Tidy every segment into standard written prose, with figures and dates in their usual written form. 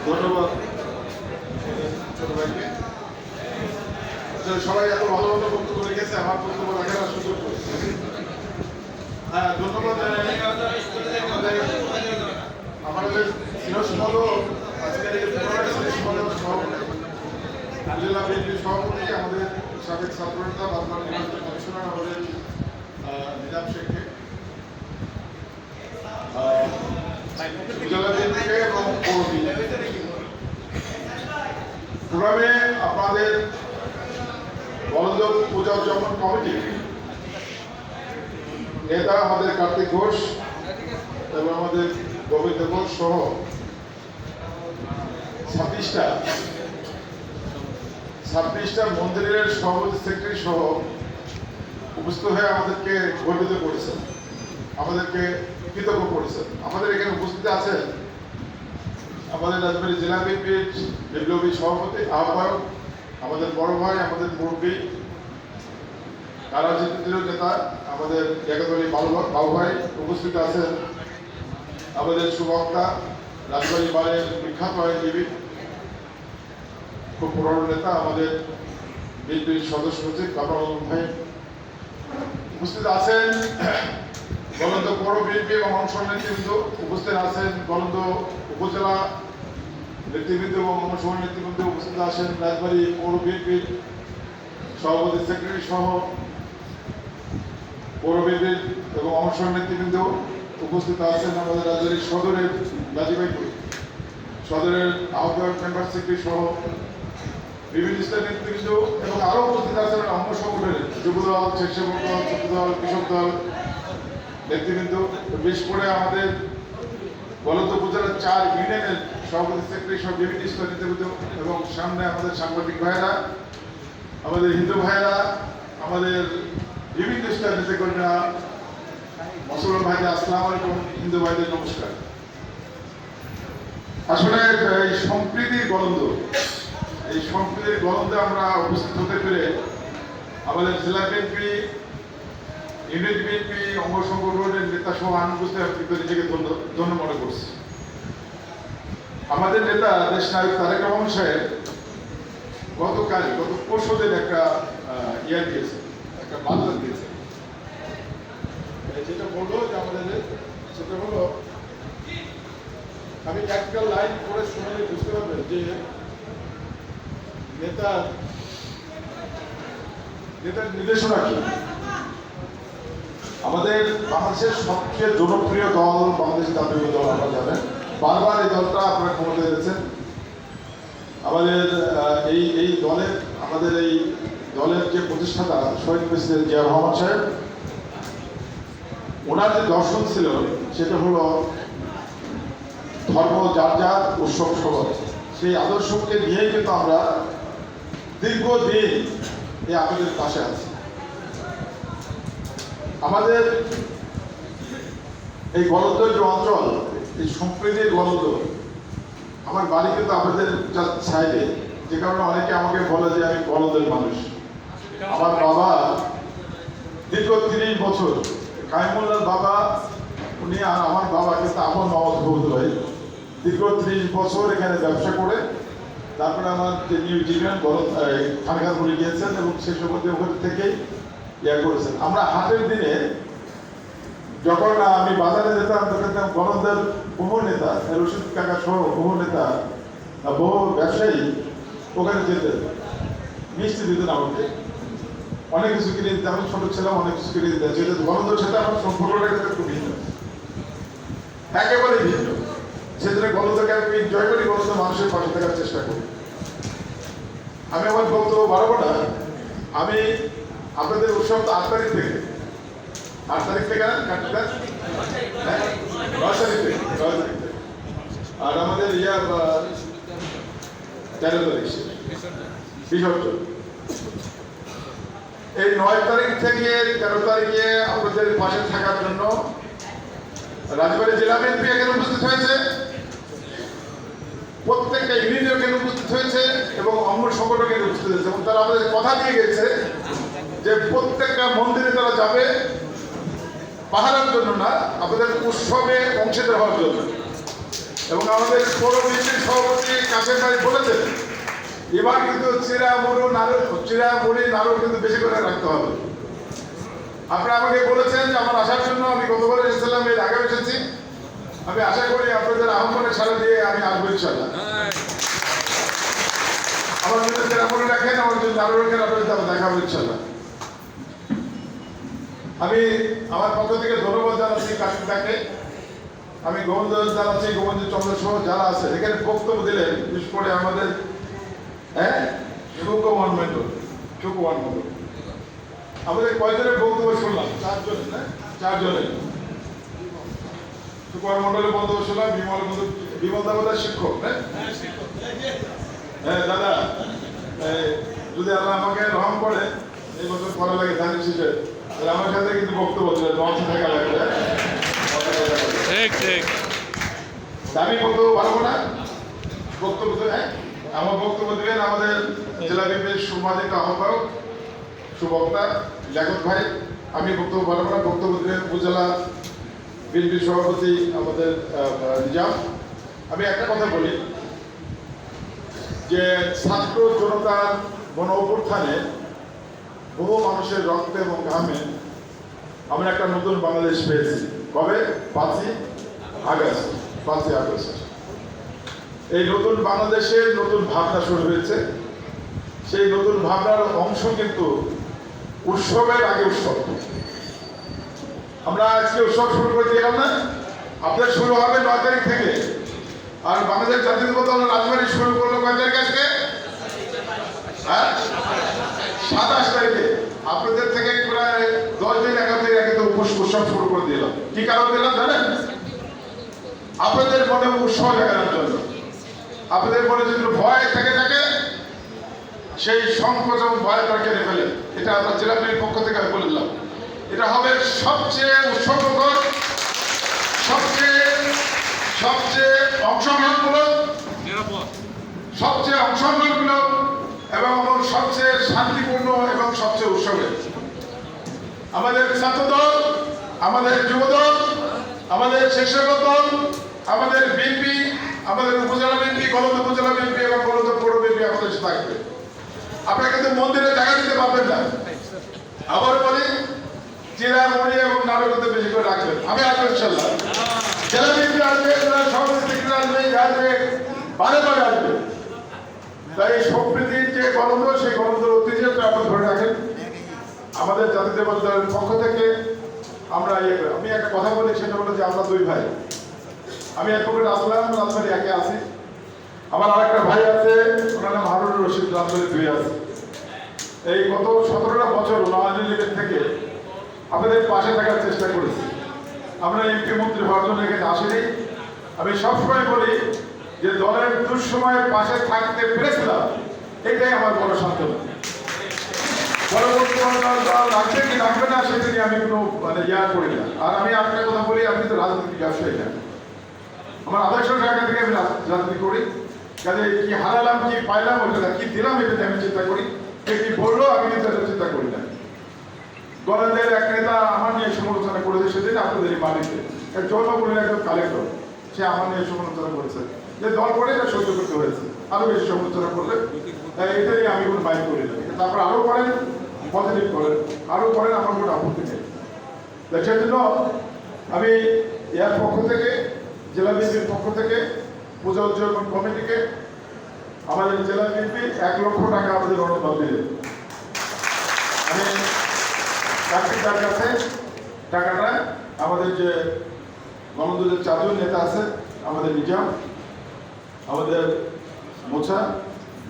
ধন্যবাদ ছোট ভাইকে। সবাই এত ভালো ভালো বক্তব্য রেখেছে, আমার বক্তব্য রাখার সুযোগ করেছে। হ্যাঁ, ধন্যবাদ আমাদের সিরসমালও আজকের এই সিরসমালও সভাপতি, জেলা বিএনপির সভাপতি, আমাদের সাবেক ছাত্রনেতা বাদবার নির্বাচন কমিশনার আমাদের নিজাম শেখকে, জেলা বিএনপিকে এবং পৌর প্রোগ্রামে আপনাদের বলন্দ পূজা উদযাপন কমিটি নেতা আমাদের কার্তিক ঘোষ এবং আমাদের গোবিন্দ ঘোষ সহ 26টা মন্দিরের সভাপতি সেক্রেটারি সহ উপস্থিত হয়ে আমাদেরকে গর্বিত করেছেন, আমাদেরকে কৃতজ্ঞ করেছেন। আমাদের এখানে উপস্থিত আছেন আমাদের রাজবাড়ী জেলা বিএনপির বিপ্লবী সভাপতি আহ্বায়ক, আমাদের বড় ভাই, আমাদের মুরব্বী রাজনীতির নেতা আমাদের একাদলী বাবু ভাই উপস্থিত আছেন, আমাদের সুবক্তা রাজবাড়ী বারের বিখ্যাত আইনজীবী, খুব পুরনো নেতা আমাদের বিএনপির সদস্য সচিব কামরুল ভাই উপস্থিত আছেন, বলন্দ পৌর বিএনপি এবং অংশগ্রহণ নেতৃবৃন্দ উপস্থিত আছেন, বলন্দ উপজেলা নেতৃবৃন্দ এবং অংশগ্রহণ নেতৃবৃন্দ উপস্থিত আছেন, রাজবাড়ী পৌর বিএনপির সভাপতি সেক্রেটারি সহ পৌর বিএনপির এবং অংশগ্রহণ নেতৃবৃন্দ উপস্থিত আছেন, আমাদের রাজবাড়ী সদরের গাজীবাইপুর সদরের আহ্বায়ক মেম্বার সেক্রেটারি সহ বিভিন্ন স্তরের নেতৃবৃন্দ এবং আরও উপস্থিত আছেন অঙ্গ সংগঠনের যুবদল, স্বেচ্ছাসেবক দল, ছাত্রদল, কৃষক দল নেতৃবৃন্দ। বিশেষ করে আমাদের বলন্দ উপজেলার 4 ইউনিয়নের সভাপতি সেক্রেটারি সহ বিভিন্ন স্তরের নেতৃবৃন্দ এবং সামনে আমাদের সাংবাদিক ভাইয়েরা, আমাদের হিন্দু ভাইয়েরা, আমাদের বিভিন্ন স্তরের নেতাকর্মীরা, মুসলমান ভাইদের আসসালামু আলাইকুম, হিন্দু ভাইদের নমস্কার। আসলে এই সম্প্রীতির গলন্দে আমরা উপস্থিত হতে পেরে আমাদের জেলা বিএনপি, ইউনিট বিএনপি, অঙ্গ সংগঠনের নেতা সহ আনুগত্য নিজেকে ধন্য মনে করছি। আমাদের নেতা দেশ নায়ক তারেক রহমান সাহেব গত পরশুদিন একটা দিয়েছে, একটা বার্তা দিয়েছে, যেটা বললো যে আমাদের সেটা হলো, আমি একটা লাইন পড়ে শুনলে বুঝতে পারবেন যে নেতার নির্দেশনা কি। আমাদের বাংলাদেশের সবচেয়ে জনপ্রিয় দল বাংলাদেশ জাতীয় দল, আপনারা জানেন, বারবার এই দলটা আপনারা ক্ষমতায় এনেছেন। আমাদের এই দলের যে প্রতিষ্ঠাতা শহীদ প্রেসিডেন্ট জিয়া রহমান সাহেব, ওনার যে দর্শন ছিল সেটা হলো ধর্ম যার যার, উৎসব সবার। সেই আদর্শকে নিয়েই কিন্তু আমরা দীর্ঘদিন এই আপনাদের পাশে আছি। আমাদের এই গলন্দ যে অঞ্চল, এই সম্প্রীতির গলন্দ, আমার বাড়ি কিন্তু আপনাদের সাইডে, যে কারণে অনেকে আমাকে বলে যে আমি গলন্দের মানুষ। আমার বাবা দীর্ঘ 30 বছর, কাইমুল্লার বাবা, উনি আমার বাবা কিন্তু আমার মামাতো ভৌত ভাই, দীর্ঘ 30 বছর এখানে ব্যবসা করে তারপরে আমার যে নিউ জিনিয়ন খানকানপুরে গিয়েছেন এবং সেই সময় ওখান থেকেই করেছেন। আমরা হাটের দিনে যখন আমি বাজারে যেতাম তখন গলন্দের বহু নেতা, রশিদ কাকা সহ বহু নেতা, বহু ব্যবসায়ী ওখানে যেতেন, মিষ্টি দিতেন আমাকে, অনেক কিছু কিনে দিতে। আমি ছোট ছিলাম, অনেক কিছু কিনে দিতে। যেহেতু গলন্দের সাথে আমার সম্পর্কটা খুব ভিন্ন, একেবারে ভিন্ন। সেজন্য গলন্দকে আমি এনজয় করি, গলন্দ মানুষের পাশে থাকার চেষ্টা করি। আমি আমার বক্তব্য বাড়াবো না। আমি আপনাদের উৎসব 8 তারিখ থেকে, 9 তারিখ থেকে, আর আমাদের 13 তারিখ বিসর্জন। এই 9 তারিখ থেকে 13 তারিখে আপনাদের পাশে থাকার জন্য রাজবাড়ী জেলা বিএনপি এখানে উপস্থিত হয়েছে, প্রত্যেকটা ইউনিয়ন এখানে উপস্থিত হয়েছে এবং অঙ্গ সংগঠন এখানে উপস্থিত হয়েছে এবং তারা আমাদের কথা দিয়ে গেছে যে প্রত্যেকটা মন্দিরে তারা যাবে পাহারার জন্য না, আপনাদের উৎসবে অংশীদার হওয়ার জন্য। এবং আমাদের পৌর বিএনপির সভাপতি কাশেম ভাই বলেছেন এবার কিন্তু চিরা মুড়ি নাড়ু কিন্তু বেশি করে রাখতে হবে। আপনারা আমাকে বলেছেন যে আমার আসার জন্য, আমি গতবার এসেছিলাম, এর আগে এসেছি, আমি আশা করি আপনাদের আহ্বানের সাড়া দিয়ে আমি আসবো ইনশাল্লাহ। আমার যদি চিরা মুড়ি রাখেন, আমার যদি নাড়ু রাখেন, আপনাদের তারা দেখাবো ইনশাল্লাহ। আমি আমার পক্ষ থেকে ধন্যবাদ জানাচ্ছি কাশিম দাকে, আমি গোবিন্দ জানাচ্ছি, গোবিন্দ চন্দ্র সহ যারা আছে এখানে বক্তব্য দিলেন, বিশেষ করে আমাদের সুকুমার মন্ডল। আমাদের কয়জনের বক্তব্য শুনলাম? চারজনের সুকুমার মন্ডলের বক্তব্য শুনলাম। বিমল দাবাদার শিক্ষক, হ্যাঁ দাদা, যদি আল্লাহ আমাকে রহম করে এই বছর করা লাগে ধানের শীষে, তাহলে আমার সাথে কিন্তু বক্তব্য ছিল থাকা লাগবে। আমি বক্তব্য পারবো না, বক্তব্য আমার বক্তব্য দেবেন আমাদের জেলা বিএনপির সাংবাদিক আহ্বায়ক সুবক্তা লেখক ভাই। আমি বক্তব্য পারবো না, বক্তব্য দেবেন উপজেলা বিএনপির সভাপতি আমাদের নিজাম। আমি একটা কথা বলি যে ছাত্র জনতার গণ অভ্যুত্থানে বহু মানুষের রক্ত এবং ঘামে আমরা একটা নতুন বাংলাদেশ পেয়েছি। কবে? 5ই আগস্ট। এই নতুন বাংলাদেশের নতুন ভাবনা শুরু হয়েছে। সেই নতুন ভাবনার অংশ কিন্তু উৎসবের আগে উৎসব। আমরা আজকে উৎসব শুরু করে দিলাম না, আপনাদের শুরু হবে 9 তারিখ থেকে। আর বাংলাদেশ জাতীয়তাবাদী দল রাজবাড়ি শুরু করলো কয় তারিখ আজকে? 27 তারিখে। আপনাদের থেকে প্রায় 10 দিন 11 দিন আগে তো উৎসব শুরু করে দিলাম। কি কারণ দিলাম জানেন? আপনাদের মনে উৎসব দেখানোর জন্য। আপনাদের মনে যদি ভয় থেকে থাকে, সেই সংকোচ এবং ভয়টা কেড়ে ফেলে। এটা আমরা জেলা বিএনপির পক্ষ থেকে আমি বলে দিলাম। এটা হবে সবচেয়ে উৎসবমুখর, সবচেয়ে অংশগ্রহণমূলক, এবং সবচেয়ে শান্তিপূর্ণ এবং সবচেয়ে উৎসবের। আমাদের ছাত্রদল, আমাদের যুবদল, আমাদের স্বেচ্ছাসেবক দল, আমাদের বিএনপি, আমাদের উপজেলা বিএনপি, গলদ উপজেলা বিএনপি এবং গলদ পৌর বিএনপি আমাদের সাথে থাকবে। আপনারা কিন্তু মন্দিরে জায়গা দিতে পারবেন না। আবার বলি, চিরা মুড়ি এবং নাড়ু করতে বেশি করে রাখবেন। আমি আসবো ইনশাল্লাহ। জেলা বিএনপি আসবে, সভাপতি আসবে, বারে আসবে। তাই সম্প্রীতির যে গণতন্ত্র, সেই গণতন্ত্র ঐতিহ্যটা আপনারা ধরে রাখেন। আমাদের জাতীয়তাবাদী দলের পক্ষ থেকে আমরা আমি একটা কথা বলি, সেটা হলো যে আমরা 2 ভাই। আমি অ্যাডভোকেট আসলাম, রাজবাড়ি 1-এ আছি। আমার আরেকটা ভাই আছে, ওনার নাম হারুন রশিদ, রাজবাড়ি 2-এ আছে। এই গত 17টা বছর নওয়াজ লীগের থেকে আপনাদের পাশে থাকার চেষ্টা করেছি। আমরা এমপি মন্ত্রী হওয়ার জন্য এখানে আসিনি। আমি সবসময় বলি যে দলের দুঃসময়ের পাশে থাকতে পেরেছিলাম, এটাই আমার বড় সান্ত্বনা। পরবর্তী দল রাখবে কি রাখবে না সেটা নিয়ে আমি কোনো করি না। আর আমি একটা কথা বলি, আমি তো রাজনৈতিক ব্যবসায়ী না, আমার আদর্শ জায়গা থেকে আমি রাজনীতি করি। কাজে কি হারালাম, কি পাইলাম, ওইটা কি দিলাম, এটা আমি চিন্তা করি। কে কি বললো আমি কিন্তু এটা চিন্তা করি না। দলের এক নেতা আমার নিয়ে সমালোচনা করেছে সেদিন আপনাদের বাড়িতে, এক জন্মগুলির একজন কালেক্টর, সে আমার নিয়ে সমালোচনা করেছে যে দল করে এটা সহ্য করতে হয়েছে। আরো বেশি সমালোচনা করলে এটা নিয়ে আমি কোনো মাইন্ড করি না। তারপর আরো করেন, পজিটিভ করেন, আরো করেন, আমার কোনো আপত্তি নেই। সেই জন্য আমি এর পক্ষ থেকে, জেলা বিএনপির পক্ষ থেকে, পূজা উদযাপন কমিটিকে, আমাদের জেলা বিএনপি 1 লক্ষ টাকা আমাদের অনুদান দিলেন। আমি তার কাছে টাকাটা আমাদের যে গণতন্ত্রের 4 জন নেতা আছে, আমাদের নিজাম, আমাদের মোছা,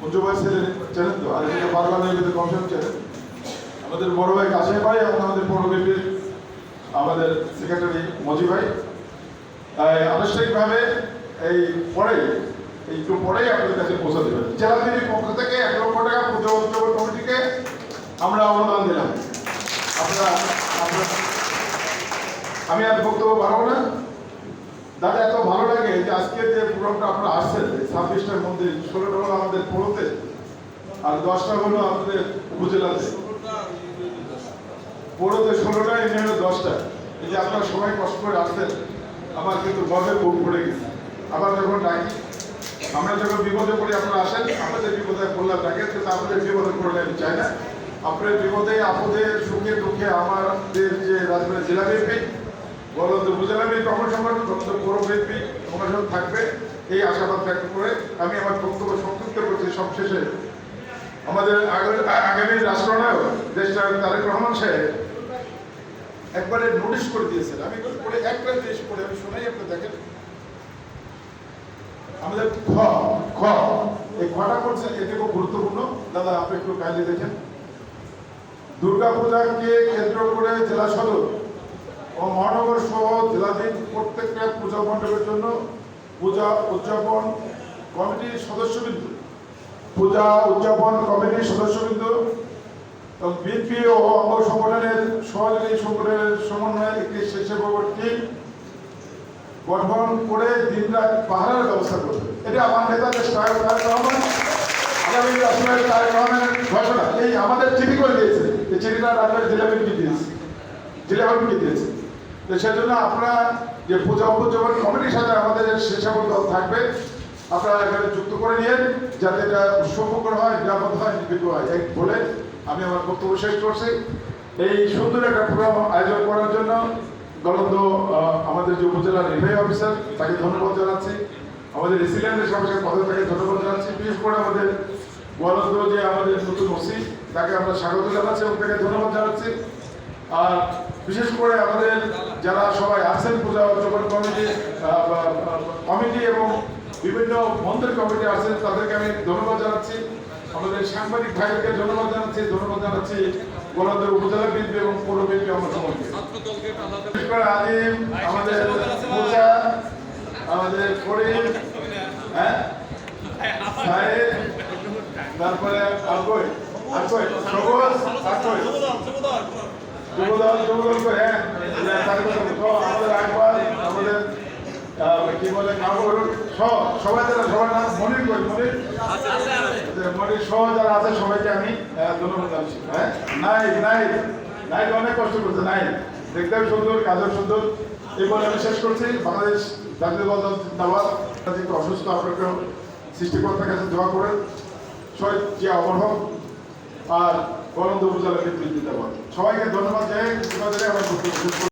মঞ্জু ভাই ছিলেন তো, আর এখানে বারবার নির্বাচিত কমিশন ছিলেন, আমাদের বড় ভাই কাশেম ভাই এবং আমাদের পৌর বিএনপির আমাদের সেক্রেটারি মজি ভাই। আনুষ্ঠানিকভাবে একটু পরেই আপনাদের কাছে পৌঁছে দেবেন। জেলা বিএনপির পক্ষ থেকে 1 লক্ষ টাকা পূজা উদযাপন কমিটিকে আমরা অনুদান দিলাম। আমি আর বক্তব্য পারবো না। দাদা, এত ভালো লাগে যে আজকে যে প্রোগ্রামটা আপনারা আসছেন, 26টার মধ্যে 16টা হলো আমাদের পৌরতে, আর 10টা হলো আমাদের উপজেলাতে। পৌরতে 16টা, এখানে হলো 10টা। এই যে আপনারা সবাই কষ্ট করে আসছেন, আমার কিন্তু গর্বে বুক ভরে গেছে। আবার যখন ডাকি, আমরা যখন বিপদে পড়ি আপনারা আসেন, আপনাদের বিপদে পড়লে ডাকেন, কিন্তু আপনাদের বিপদে পড়লে আমি চাই না। আপনার বিপদে আপদে সুখে দুঃখে আমাদের যে রাজবাড়ী জেলা বিএনপি, বলদ উপজেলা বিএনপি কর্মসংগঠন, পৌর বিএনপি কর্মসংগঠন থাকবে, এই আশাবাদ ব্যক্ত করে আমি আমার বক্তব্য সংক্ষিপ্ত করছি। সবশেষে আমাদের আগামী রাষ্ট্রনায়ক দেশনায়ক তারেক রহমান সাহেব একবারে নোটিশ করে দিয়েছেন। আমি পড়ে একটা জিনিস পড়ে আমি শোনাই, আপনি দেখেন। আমাদের এই খটা করছে, এটি খুব গুরুত্বপূর্ণ। দাদা আপনি একটু কাইন্ডলি দেখেন। দুর্গাপূজাকে কেন্দ্র করে জেলা সদর ও মহানগর সহ জেলাধীন প্রত্যেকটা পূজা মণ্ডপের জন্য পূজা উদযাপন কমিটির সদস্যবৃন্দ বিএনপি ও অঙ্গ সংগঠনের সহযোগী সংগঠনের সমন্বয়ে একটি স্বেচ্ছাসেবক টিম গঠন করে দিনরাত পাহারার ব্যবস্থা করবে। এটা আমার নেতা তারেক রহমান, আগামী রাষ্ট্রনায়ক তারেক রহমানের ঘোষণা। এই আমাদের চিঠি করে দিয়েছে, এই চিঠিটা রাজবাড়ী জেলা বিএনপি দিয়েছে। তো সেজন্য আপনারা যে পূজা উদযাপন কমিটির সাথে আমাদের স্বেচ্ছাসেবক দল থাকবে, আপনারা এখানে যুক্ত করে নিয়ে যাতে এটা সুখকর হয়, নিরাপদ হয়, নির্বিঘ্ন হয়। এক বলে আমি আমার বক্তব্য শেষ করছি। এই সুন্দর একটা প্রোগ্রাম আয়োজন করার জন্য গলন্দ আমাদের যে উপজেলার রিভাই অফিসার, তাকে ধন্যবাদ জানাচ্ছি। আমাদের রেসিডেন্টের সঙ্গে পদে তাকে ধন্যবাদ জানাচ্ছি। বিশেষ করে আমাদের গলন্দ যে আমাদের নতুন ওসি, তাকে আমরা স্বাগত জানাচ্ছি এবং তাকে ধন্যবাদ জানাচ্ছি। আর বিশেষ করে আমাদের যারা সবাই আছেন, পূজা উদযাপন কমিটি এবং বিভিন্ন মন্দির কমিটি আছেন, তাদেরকে আমি ধন্যবাদ জানাচ্ছি। আমাদের সাংবাদিক ভাইদেরকে ধন্যবাদ জানাচ্ছি গোলান্দের উপজেলা বিএনপি এবং পৌর বিএনপি অংশগ্রহণকে। বিশেষ করে আজিম, আমাদের পূজা, আমাদের ফরিদ, তারপরে আমাদের কি বলে সবাই যারা সবার নাম মনির সহ যারা আছে সবাইকে আমি ধন্যবাদ জানাচ্ছি। নাইট অনেক কষ্ট করছে, দেখতেও সুন্দর, কাজও সুন্দর। এই বলে আমি শেষ করছি। বাংলাদেশ জাতীয় দল জিন্দাবাদ। একটু অসুস্থ, আপনাকে সৃষ্টিকর্তার কাছে দোয়া করেন শহীদ জিয়া অমর হোক, আর গলন্দ উপজেলা বিএনপি জিন্দাবাদ। সবাইকে ধন্যবাদ জানাই। আমার